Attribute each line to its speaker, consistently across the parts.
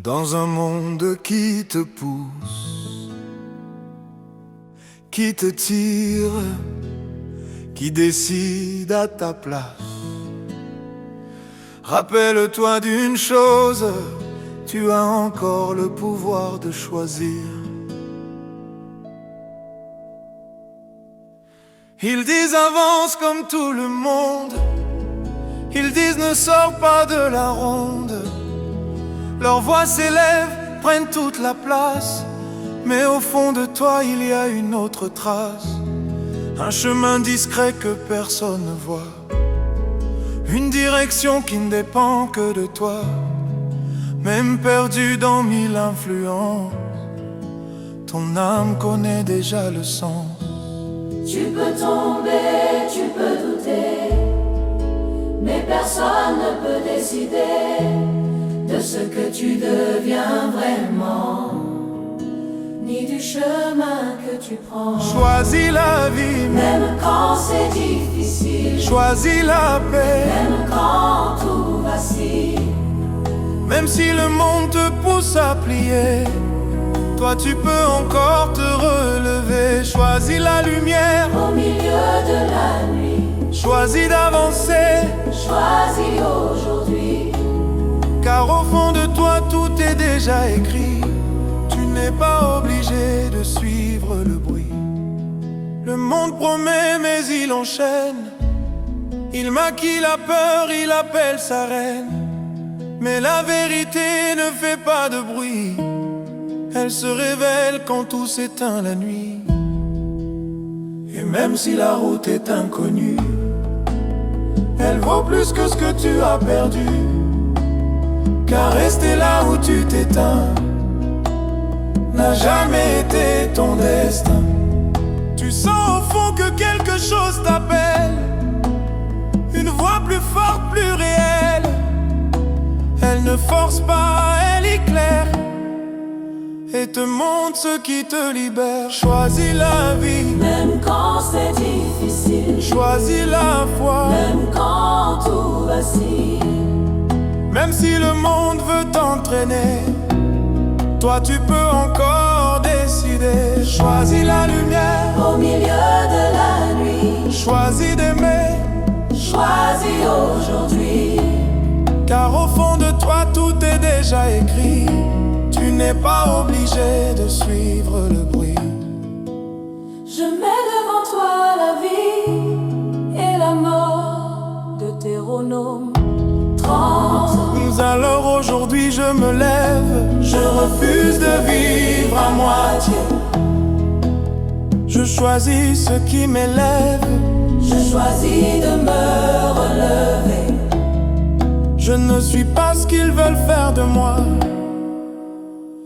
Speaker 1: Dans un monde qui te pousse, qui te tire, qui décide à ta place, rappelle-toi d'une chose, tu as encore le pouvoir de choisir. Ils disent avance comme tout le monde, ils disent ne sors pas de la ronde. Leurs voix s'élèvent, prennent toute la place, mais au fond de toi il y a une autre trace, un chemin discret que personne ne voit, une direction qui ne dépend que de toi. Même perdu dans mille influences, ton âme connaît déjà le sens.
Speaker 2: Tu peux tomber, tu peux douter, mais personne ne peut décider de ce que tu deviens vraiment, ni du chemin que tu prends.
Speaker 1: Choisis la vie,
Speaker 2: même quand c'est difficile.
Speaker 1: Choisis la paix,
Speaker 2: même quand tout vacille.
Speaker 1: Même si le monde te pousse à plier, toi tu peux encore te relever. Choisis la lumière
Speaker 2: au milieu de la nuit.
Speaker 1: Choisis d'avancer,
Speaker 2: choisis aujourd'hui.
Speaker 1: Car au fond de toi tout est déjà écrit. Tu n'es pas obligé de suivre le bruit. Le monde promet mais il enchaîne. Il maquille la peur, il appelle sa reine. Mais la vérité ne fait pas de bruit. Elle se révèle quand tout s'éteint la nuit. Et même si la route est inconnue, elle vaut plus que ce que tu as perdu. Car rester là où tu t'éteins n'a jamais été ton destin. Tu sens au fond que quelque chose t'appelle, une voix plus forte, plus réelle. Elle ne force pas, elle éclaire et te montre ce qui te libère. Choisis la vie,
Speaker 2: même quand c'est difficile.
Speaker 1: Choisis la foi,
Speaker 2: même quand tout vacille.
Speaker 1: Même si le monde veut t'entraîner, toi tu peux encore décider. Choisis la lumière
Speaker 2: au milieu de la nuit.
Speaker 1: Choisis d'aimer,
Speaker 2: choisis aujourd'hui.
Speaker 1: Car au fond de toi tout est déjà écrit. Tu n'es pas obligé de suivre le bruit.
Speaker 2: Je mets devant toi la vie et la mort, Deutéronome 30.
Speaker 1: Alors aujourd'hui je me lève, je refuse de vivre à moitié. Je choisis ce qui m'élève,
Speaker 2: je choisis de me relever.
Speaker 1: Je ne suis pas ce qu'ils veulent faire de moi.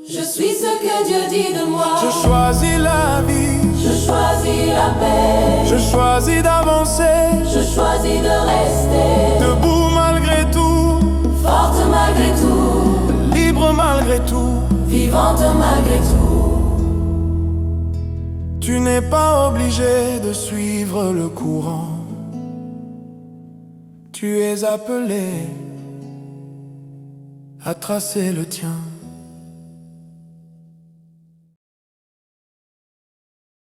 Speaker 2: Je suis ce que Dieu dit de moi.
Speaker 1: Je choisis la vie,
Speaker 2: je choisis la paix.
Speaker 1: Je choisis d'avancer,
Speaker 2: je choisis de rester
Speaker 1: debout malgré tout,
Speaker 2: forte malgré tout,
Speaker 1: libre malgré tout,
Speaker 2: vivante malgré tout.
Speaker 1: Tu n'es pas obligé de suivre le courant. Tu es appelé à tracer le tien.